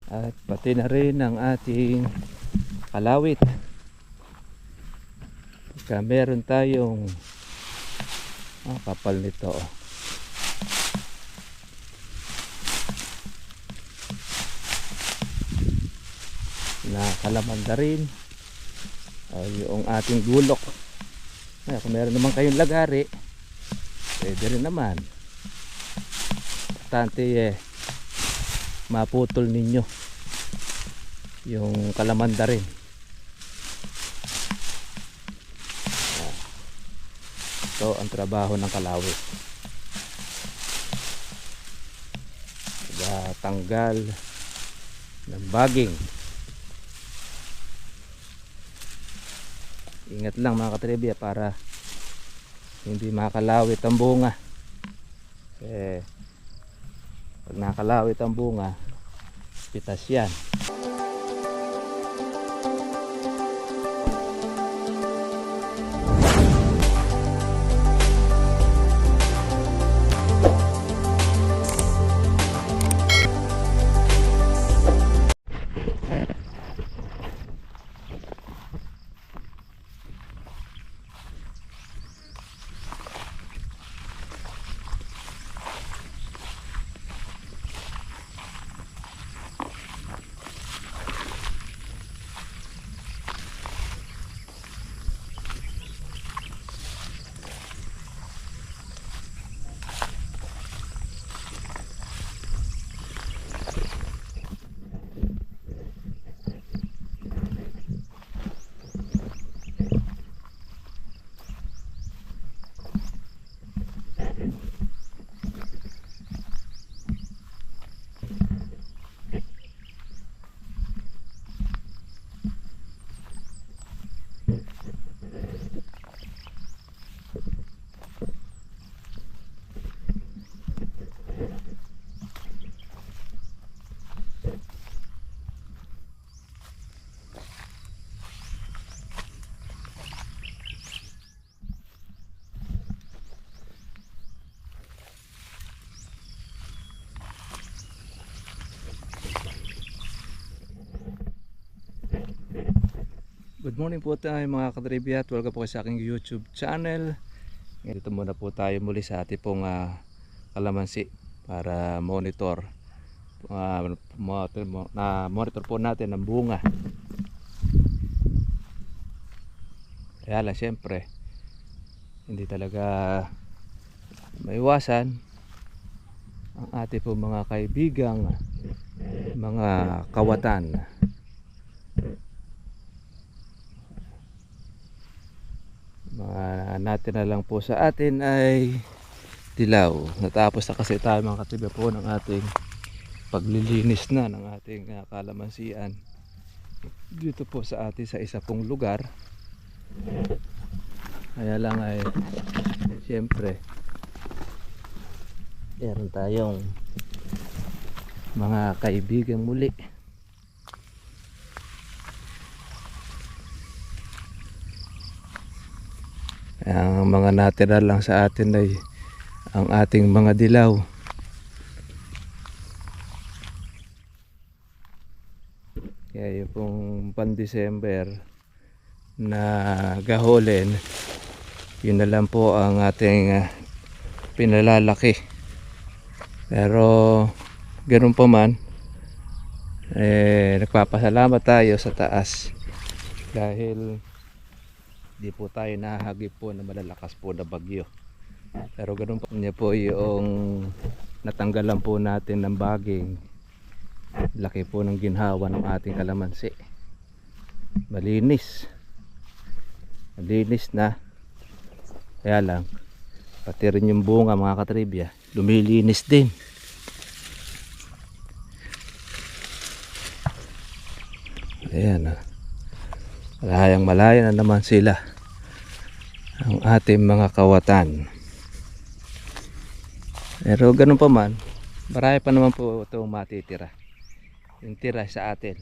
at pati na rin ang ating kalawit. Kaya meron tayong kapal nito na kalamanda rin, yung ating gulok. Kung meron naman kayong lagari, pwede rin naman. Importante maputol ninyo yung kalamanda rin. Ito ang trabaho ng kalawit, tanggal ng baging. Ingat lang mga katribya para hindi makalawit ang bunga. Pag nakalawit ang bunga, pitas yan. Good morning po tayo mga katribya, at welcome po sa aking YouTube channel. Dito muna po tayo muli sa ating pong kalamansi para monitor monitor po natin ang bunga. Kaya lang syempre hindi talaga maiwasan ang ating pong mga kaibigang mga kawatan. Mga natin na lang po sa atin ay dilaw. Natapos na kasi tayo mga katribya po ng ating paglilinis na ng ating kalamansian dito po sa atin sa isa pong lugar. Kaya lang ay siyempre meron tayong mga kaibigan muli. Ang mga natira lang sa atin ay ang ating mga dilaw. Kaya yung pong pan-December na gaholin, yun na lang po ang ating pinalalaki. Pero ganun pa man, nagpapasalamat tayo sa taas dahil di po tayo nahagip po na malalakas po na bagyo. Pero ganun po niya po yung natanggalan po natin ng baging. Laki po ng ginhawa ng ating kalamansi. Malinis na. Kaya lang pati rin yung bunga mga katribya lumilinis din. Ayan malaya na naman sila, ang ating mga kawatan. Pero ganun pa man, marami pa naman po itong matitira. Yung tira sa atin,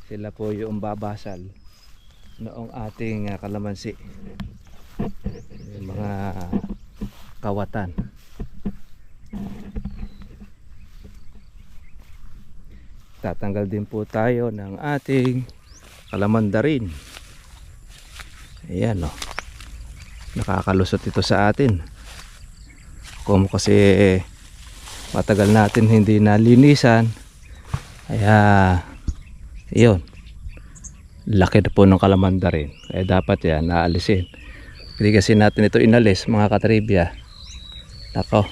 sila po yung babasal noong ating kalamansi, yung mga kawatan. Tatanggal din po tayo ng ating kalamandarin. Ayan o. Nakakalusot ito sa atin. Kung kasi matagal natin hindi nalinisan. Kaya yun. Laki na po ng kalamandarin. Kaya dapat yan naalisin. Hindi kasi natin ito inalis mga katribya. Nako.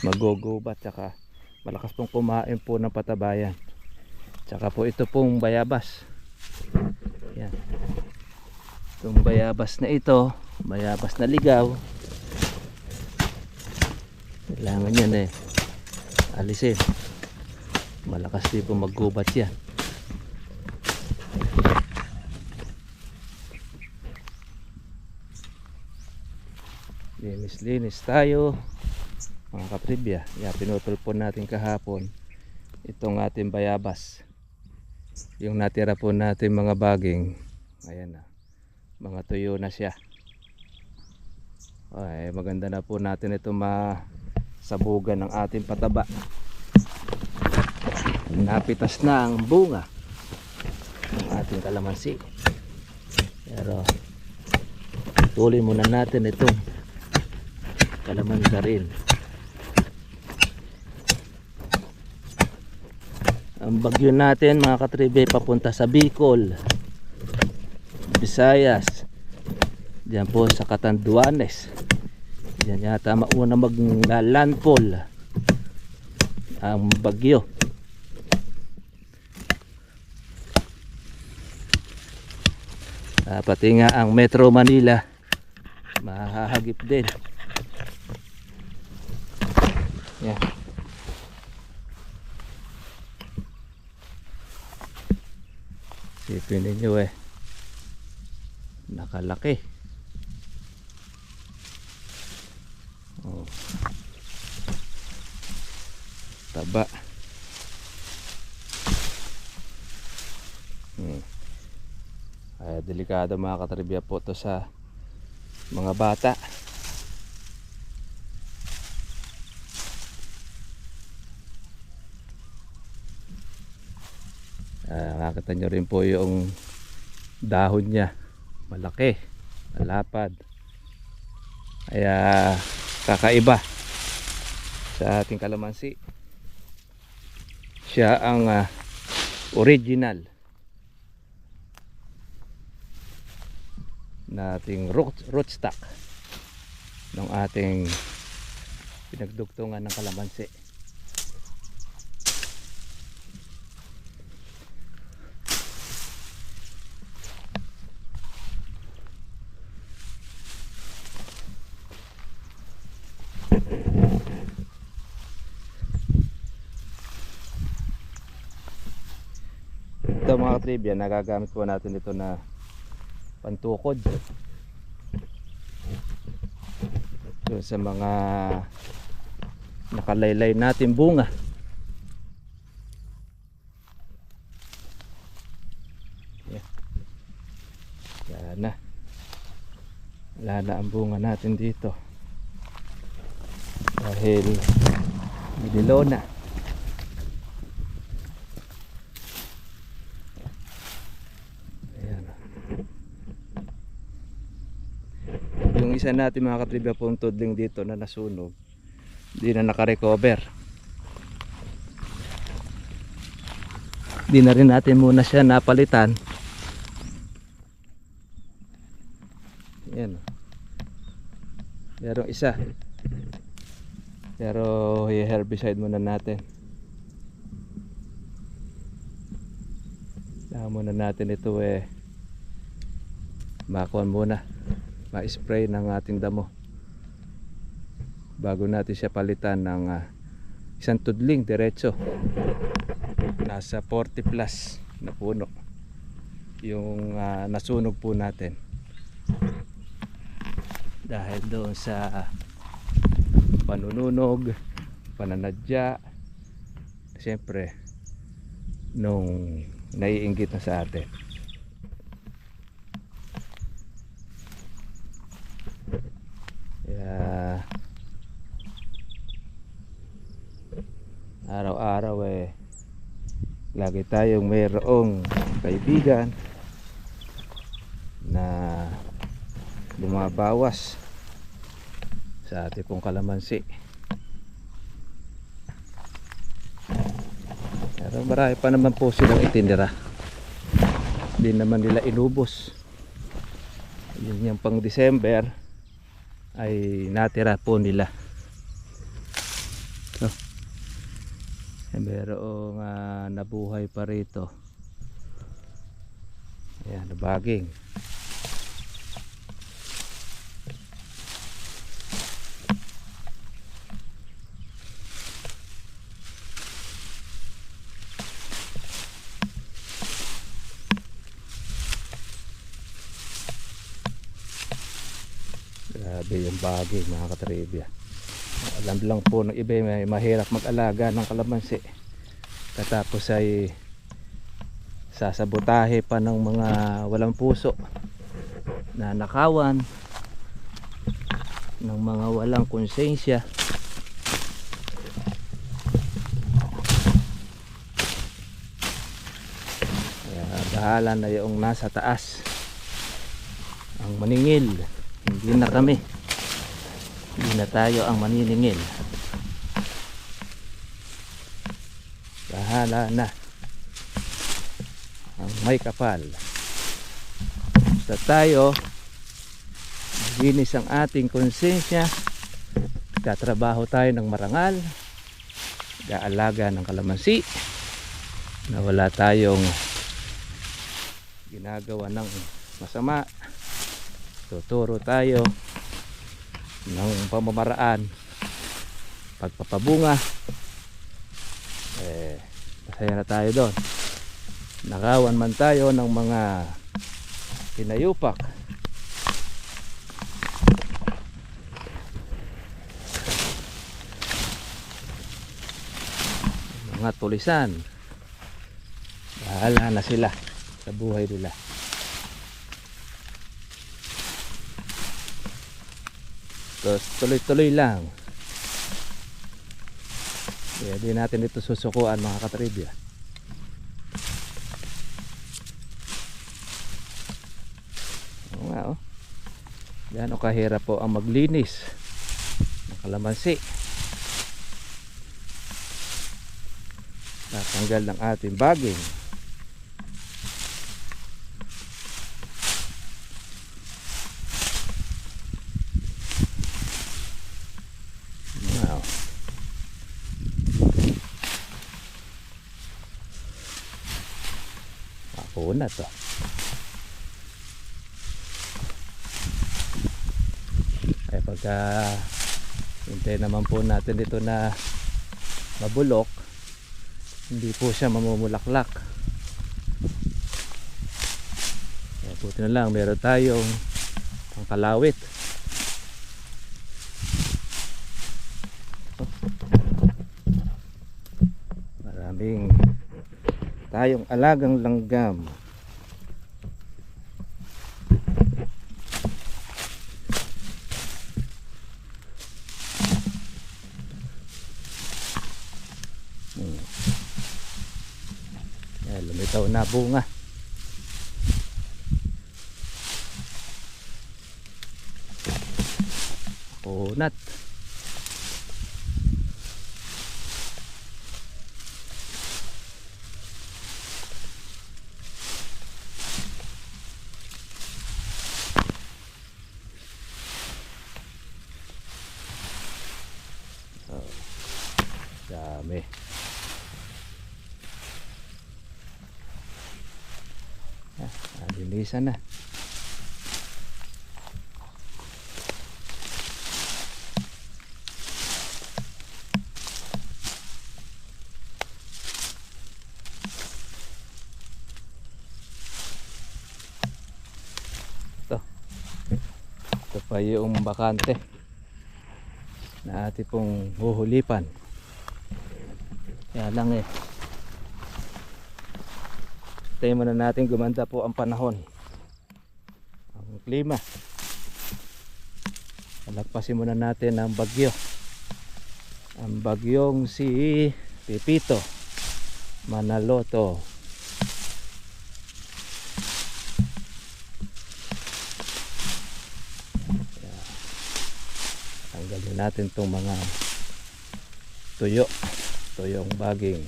Magugubat tsaka malakas pong kumain po ng patabayan. Tsaka po ito pong bayabas. Yan. Itong bayabas na ito, bayabas na ligaw. Kailangan yan alisin. Malakas din po maggubat yan. Linis-linis tayo. Mga katribya, pinutol po natin kahapon itong ating bayabas. Yung natira po natin mga baging, ayan na, mga tuyo na siya. Ay, maganda na po natin ito masabugan ng ating pataba. Napitas na ang bunga ng ating kalamansi. Pero tuloy muna natin itong kalamandarin. Ang bagyo natin mga katribe papunta sa Bicol, Visayas, diyan po sa Catanduanes. Diyan yata mauna mag-landfall ang bagyo. Pati nga ang Metro Manila mahahagip din. Yan. Sipin ninyo nakalaki. Oh. Taba. Ay, delikado mga katribya po to sa mga bata. Nakakita nyo rin po yung dahon niya, malaki, malapad, kaya kakaiba sa ating kalamansi. Siya ang original nating rootstock ng ating pinagdugtungan ng kalamansi. Ito mga trivia, nagagamit po natin ito na pantukod doon sa mga nakalaylay natin bunga. Yan na, wala na ang bunga natin dito dahil nililo na. Yung isa natin mga katribya pong tudling dito na nasunog, di na nakarecover. Di na rin natin muna siya napalitan. Yan. Merong isa, pero i-herbicide muna natin. Muna natin ito makuha muna, ma-spray ng ating damo bago natin siya palitan ng isang tudling diretso. Nasa 40 plus na puno yung nasunog po natin dahil doon sa panununog, pananadya, siyempre nung naiinggit na sa atin. Araw-araw lagi tayong mayroong kaibigan na bumabawas sa ating pong kalamansi. Pero marami pa naman po silang itinira, hindi naman nila inubos. Yun yung pang December ay natira po nila. So, merong nabuhay pa rito. Ayan, nabaging. Grabe yung baging, mga katribya. Alam lang po ng iba may mahirap mag-alaga ng kalamansi, katapos ay sasabotahe pa ng mga walang puso na nakawan, ng mga walang konsensya. Kaya bahala na yung nasa taas ang maningil, hindi na kami, hindi na tayo ang maniningil. Bahala na ang may kapal. Basta tayo maglinis ang ating konsensya, katrabaho tayo ng marangal, gaalaga ng kalamansi, na wala tayong ginagawa ng masama. Tuturo tayo ng pamamaraan, pagpapabunga, masaya na tayo doon. Nakawan man tayo ng mga pinayupak, mga tulisan, bahala na sila sa buhay nila. Tapos tuloy-tuloy lang. Kaya di natin ito susukuan, mga katribya. Oo nga, oh. Gaano kahirap po ang maglinis ng kalamansi. Tatanggal ng ating baging. Na to. Ay pagka hintay naman po natin dito na mabulok, hindi po siya mamumulaklak. Kaya buti na lang meron tayong pangkalawit. Maraming tayong alagang langgam. Lumitaw na bunga. Kunat. Dami. Linisan na. Ito pa yung bakante na ating pong huhulipan. Kaya lang tayo muna natin gumanda po ang panahon, ang klima. Palagpasin muna natin ang bagyo, ang bagyong si Pepito. Manaloto. Tanggalin natin itong mga tuyong baging.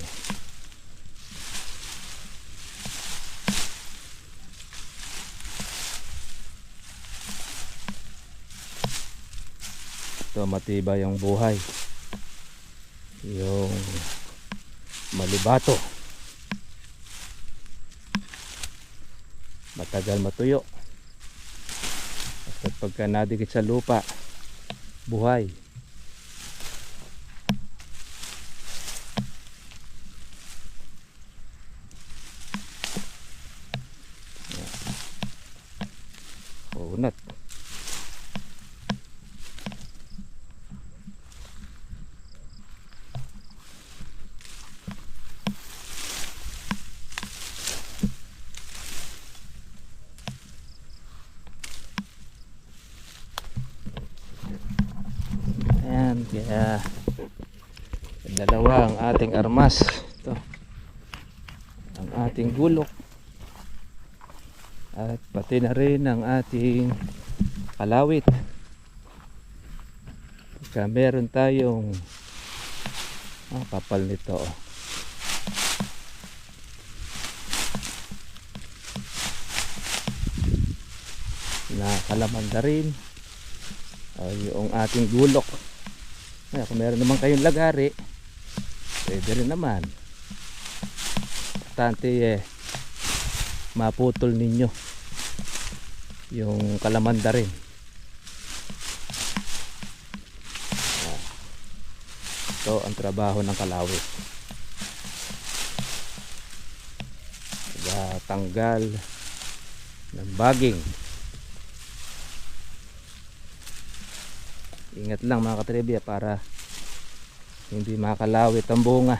Ito matibay yung buhay, yung malibato, matagal matuyo, at pagka nadikit sa lupa, buhay. Unat. Ayan, kaya dalawa ang ating armas. Ito ang ating gulok at pati na rin ang ating kalawit. Kaya meron tayong kapal nito, na kalamanda rin, yung ating gulok. Kung meron naman kayong lagari, pwede rin naman. Importante maputol ninyo yung kalamanda rin. Ito ang trabaho ng kalawit, tanggal ng baging. Ingat lang mga katribya para hindi makalawit ang bunga.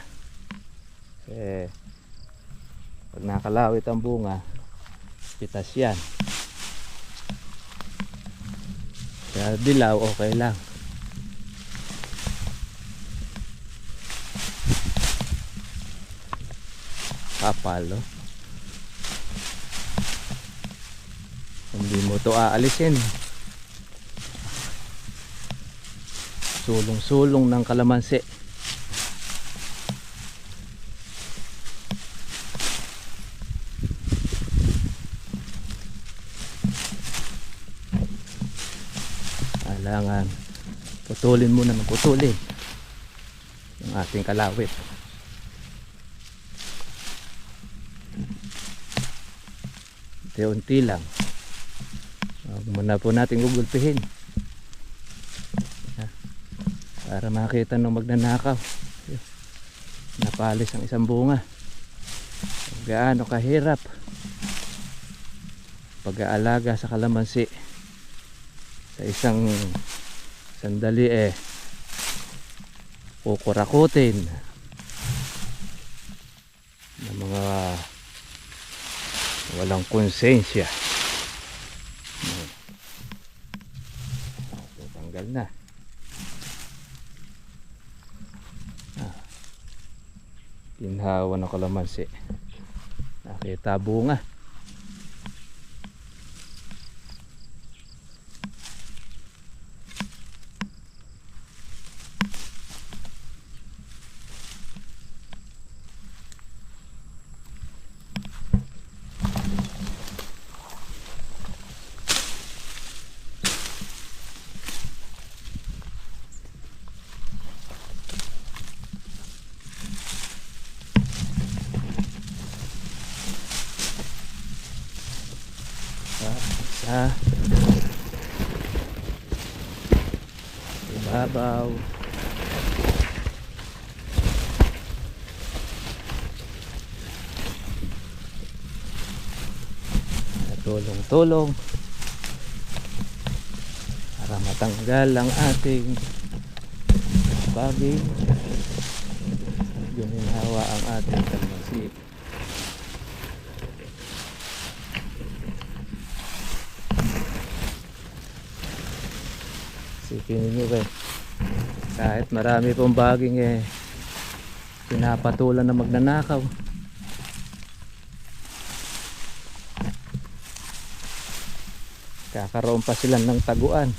Pag nakalawit ang bunga, pitas yan. Kaya dilaw okay lang. Kapal, oh. Hindi mo to aalisin. Sulong-sulong ng kalamansi. Kailangan putulin muna ng putulin yung ating kalawit. Unti-unti lang. Huwag muna po natin gugulpihin para makita nung magnanakaw. Napalis ang isang bunga. Gaano kahirap pag-aalaga sa kalamansi. Sa isang sandali kukurakutin ng mga walang konsensya. Tanggal na. Ginhawa ng kalamansi. Nakita bunga. Sa ibabaw. Tulong-tulong para matanggal ang ating baging. Guminhawa ang ating kalamansi. Sipin nyo kahit marami pong baging pinapatulan na magnanakaw. kakaroon pa sila ng taguan.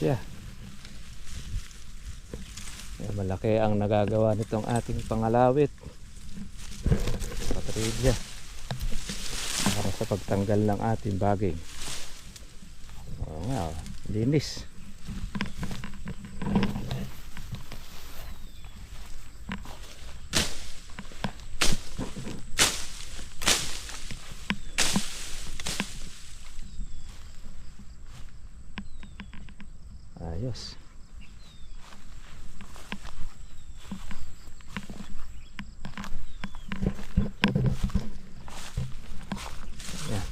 Siya. Malaki ang nagagawa nitong ating pangalawit, patridya, para sa pagtanggal ng ating baging. Oo nga, linis. Ayos. Yan.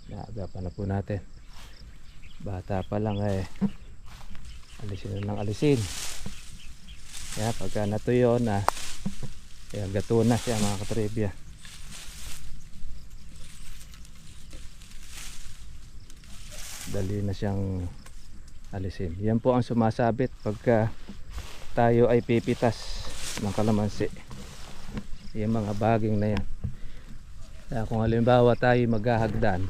Naagapan na po natin. Bata pa lang alisin na ng alisin. Kaya pagka natuyo na, kaya gato na siya mga katribya. Dali na siyang alisin. Yan po ang sumasabit pagka tayo ay pipitas ng kalamansi, yung mga baging na yan. Kaya kung halimbawa tayo maghahagdan,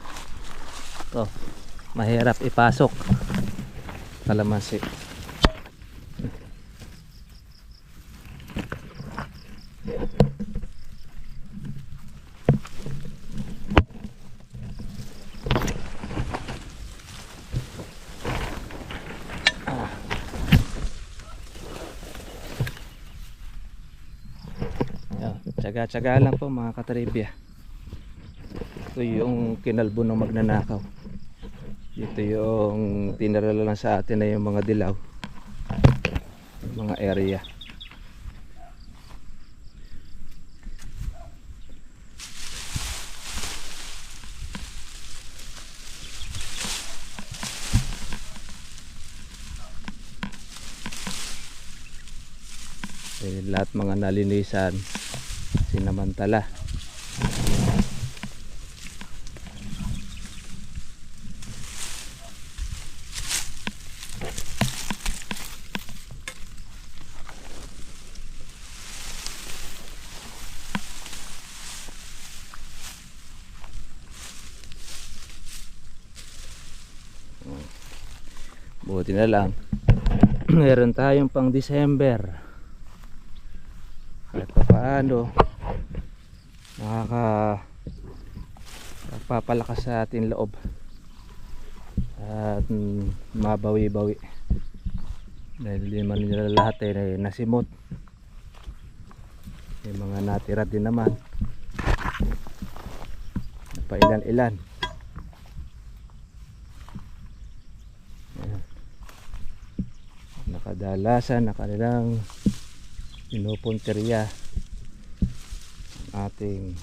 mahirap ipasok kalamansi. Tsaga-tsaga lang po mga katribya. Ito yung kinalbo ng magnanakaw. Dito yung tinarala lang sa atin na yung mga dilaw, mga area. Lahat mga nalinisan sinamantala. Buti na lang meron tayong pang December. Kahit pa paano nakapapalakas sa ating loob at mabawi-bawi, dahil di man nila lahat nasimot. Yung mga natira din naman pa ilan-ilan. Nakadalasan na kanilang pinupunteriya ang ating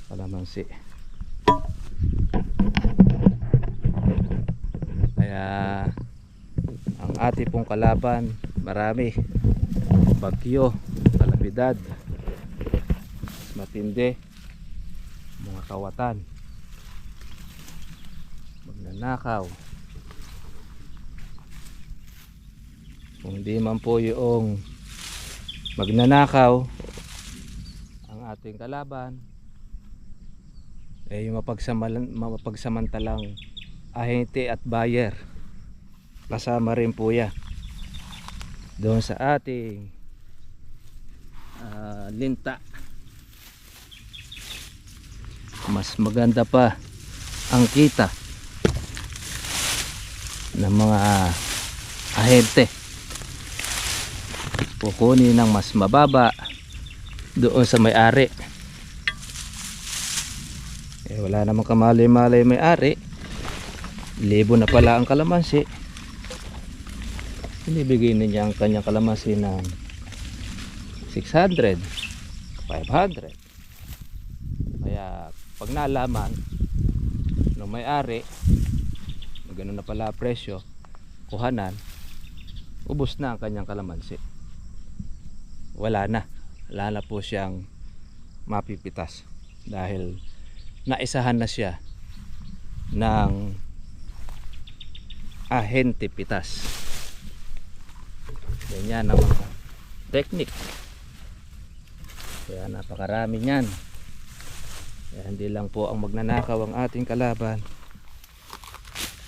kalamansi. Kaya ang ating pong kalaban marami: bagyo, kalamidad, matindi, mga kawatan, magnanakaw. Kung di man po yung magnanakaw ang ating kalaban, yung mapagsamantalang ahente at buyer, kasama rin po yan doon sa ating linta. Mas maganda pa ang kita ng mga ahente. Kukunin ng mas mababa doon sa may-ari. Wala namang kamalay-malay may-ari, libo na pala ang kalamansi, binibigay niya ang kanyang kalamansi ng 600, 500. Kaya pag nalaman ng may-ari na gano'n na pala presyo, kuhanan, ubos na ang kanyang kalamansi. Wala na po siyang mapipitas dahil naisahan na siya ng ahente pitas. Ganyan ang mga technique. Kaya napakarami niyan. Kaya hindi lang po ang magnanakaw ang ating kalaban,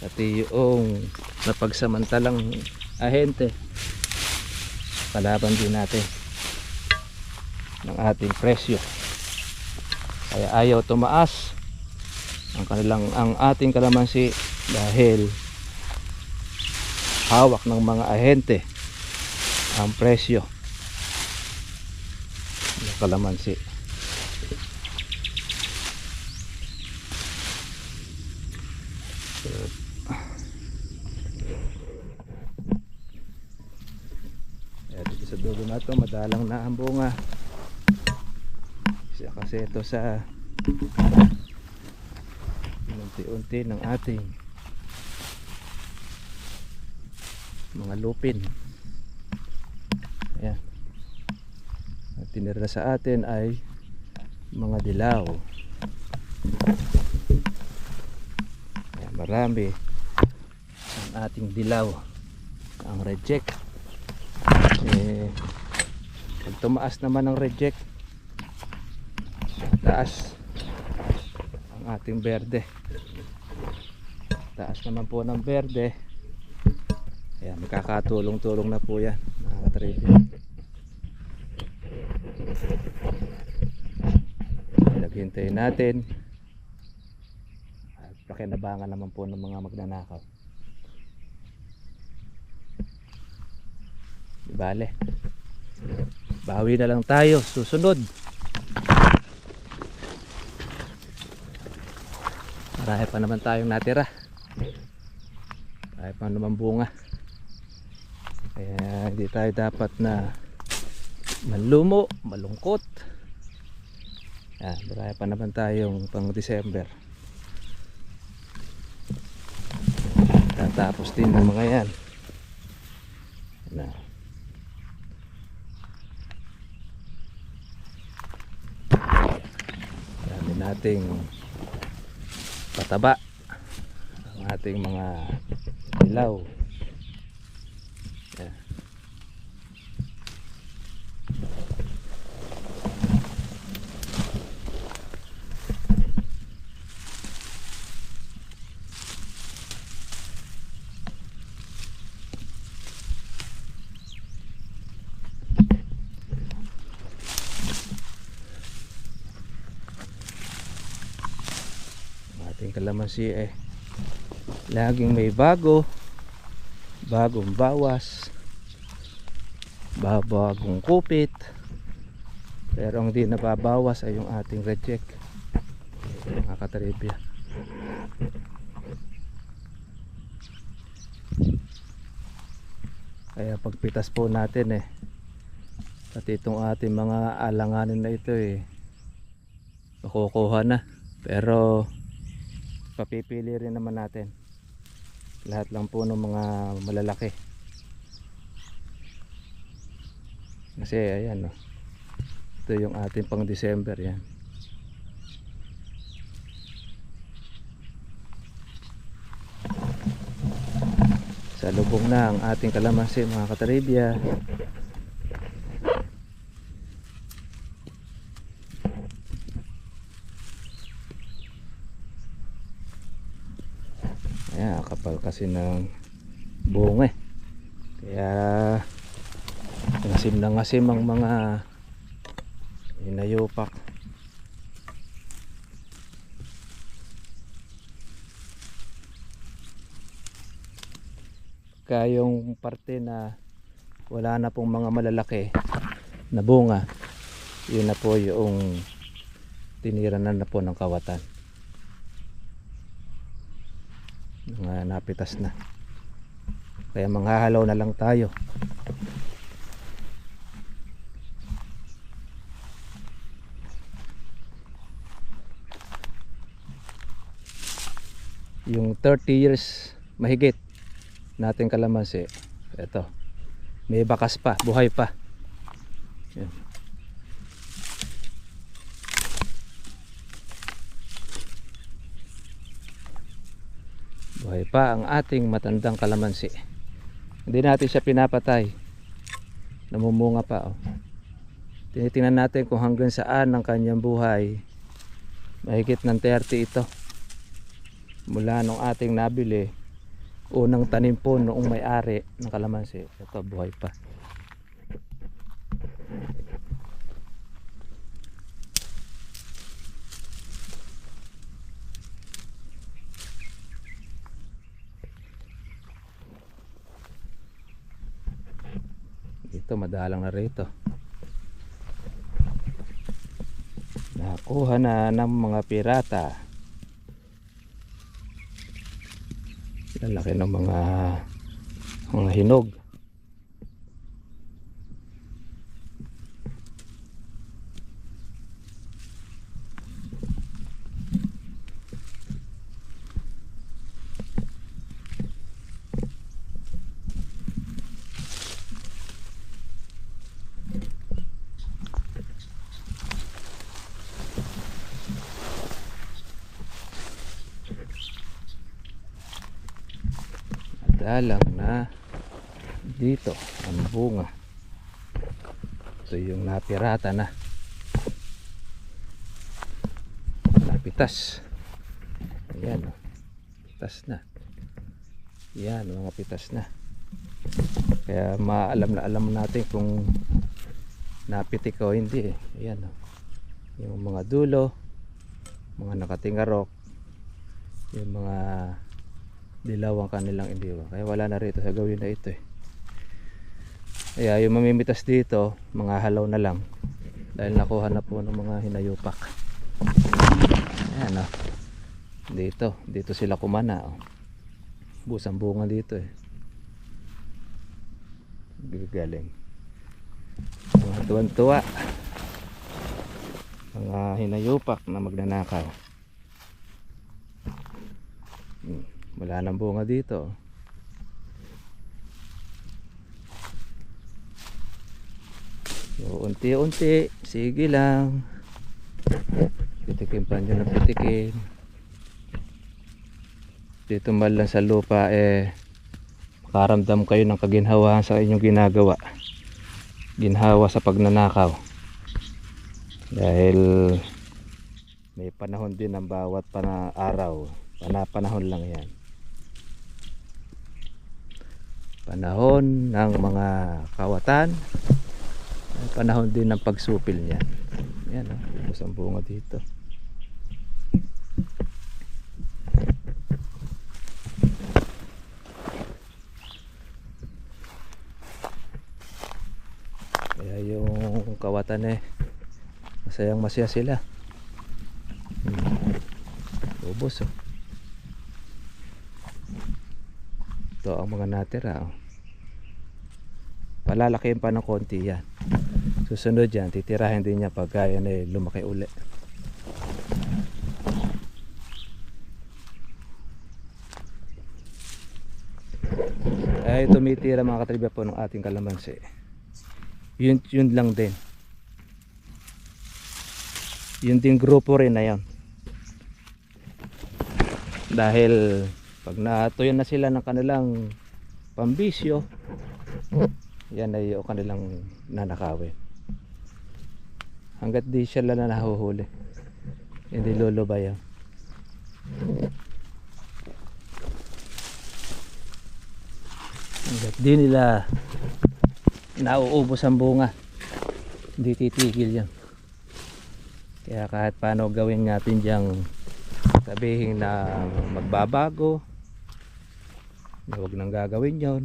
pati yung napagsamantalang ahente kalaban din natin ng ating presyo. Kaya ayaw tumaas ang ating kalamansi dahil hawak ng mga ahente ang presyo ng kalamansi. Dito sa dulo na ito madalang na ang bunga kasi ito sa unti-unti ng ating mga lupin. Ayan. At tinira sa atin ay mga dilaw. Ayan, marami ang ating dilaw. Ang reject pag tumaas naman ang reject, taas ang ating berde. Taas naman po ng berde. Ayan, magkakatulong-tulong na po yan mga katribya. Naghintayin natin at pakinabangan naman po ng mga magnanakaw. Bale, bawi na lang tayo susunod. Marami pa naman tayong natira, marami pa naman bunga. Kaya hindi tayo dapat na manlumo, malungkot. Yan, marami pa naman tayong pang December. Tatapos din ng mga yan na dami nating pataba ang ating mga ilaw. Yan. Ating kalamansi laging may bagong bawas, bagong kupit, pero ang di nababawas ay yung ating reject mga katribya. Kaya pagpitas po natin pati itong ating mga alanganin na ito makukuha na, pero papipili rin naman natin lahat lang po ng mga malalaki kasi ayan ito yung ating pang December. Yan, sa lubong na ang ating kalamansi mga katribya. Ayan, kapal kasi ng bunga kaya ngasim na ngasim ang mga inayupak. Kaya yung parte na wala na pong mga malalaki na bunga, yun na po yung tinira na po ng kawatan, mga napitas na. Kaya manghahalaw na lang tayo. Yung 30 years mahigit nating kalamansi, ito May bakas pa, buhay pa. Yan. Buhay pa ang ating matandang kalamansi. Hindi natin siya pinapatay. Namumunga pa, oh. Tinitingnan natin kung hanggang saan ang kanyang buhay. Mahigit ng 30 ito. Mula nung ating nabili, unang tanim po noong may-ari ng kalamansi. Ito, buhay pa. Dito, madalang na rito. Nakuha na ng mga pirata. Lalaki ng mga hinog. Dalang na dito ang bunga. Ito yung napirata na. Napitas. Ayan, oh. Pitas na. Yan, mga pitas na. Kaya maalam na alam natin kung napitik o hindi, eh. Ayan, oh. Yung mga dulo, mga nakatingarok, yung mga dilaw ang kanilang indiwa. Kaya wala na rito sa gawin na ito, eh. Kaya yung mamimitas dito, mga halaw na lang. Dahil nakuha na po ng mga hinayupak. Ayan, oh. Dito sila kumana, oh. Busang bunga dito, eh. Galing. Mga tuwan-tuwa. Mga hinayupak na magnanakaw. Wala nang bunga dito. So, unti-unti, sige lang. Pitikin pa nyo ng pitikin. Dito man lang sa lupa, makaramdam kayo ng kaginhawahan sa inyong ginagawa. Ginhawa sa pagnanakaw. Dahil may panahon din ang bawat araw. Panahon lang yan. Panahon ng mga kawatan, panahon din ng pagsupil niyan. Yan, oh, ubos ang bunga dito. Kaya yung kawatan, masayang masaya sila. Ubos, oh. Ito ang mga natira, oh. Palalakihin pa ng konti yan. Susunod yan, titirahin din niya pagka yan ay lumaki uli. Ay tumitira mga katribya po ng ating kalamansi. Yun lang din. Yun din grupo rin na yan. Dahil pag natuyo na sila ng kanilang pambisyo, yan ay yung kanilang nanakawin. Hanggat di sila na nahuhuli, hindi lulubay yan. Hanggat di nila nauubos ang bunga, hindi titigil yan. Kaya kahit paano gawin natin diyang sabihin na magbabago, na huwag nang gagawin yon,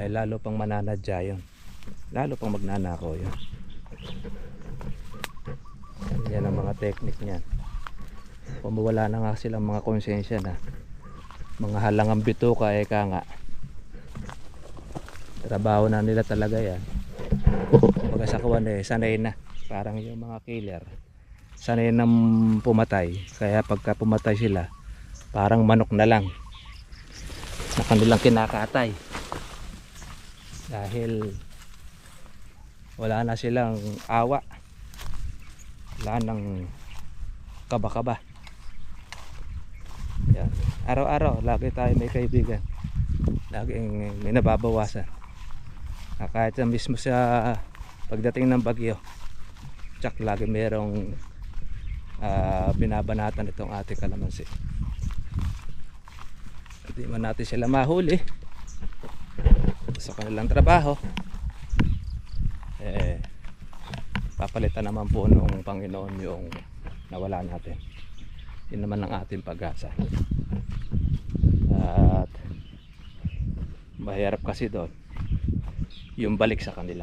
ay lalo pang mananadya yon, lalo pang magnanakaw yon. Yan ang mga technique niyan. Kung wala na nga silang mga konsensya na mga halangang bituka, eka nga, trabaho na nila talaga yan. Pag sa kawan sanay na, parang yung mga killer sanay nang pumatay. Kaya pagka pumatay sila, parang manok na lang na kanilang kinakatay. dahil wala na silang awa, wala nang kaba-kaba. Yan. Araw-araw lagi tayo may kaibigan, laging may nababawasan. Kahit sa mismo sa pagdating ng bagyo, tsak lagi merong binabanatan itong ating kalamansi. Hindi man natin sila mahuli sa kanilang trabaho, papalitan naman po ng Panginoon yung nawala natin. Yun naman ang ating pag-asa. At mahirap kasi doon yung balik sa kanila.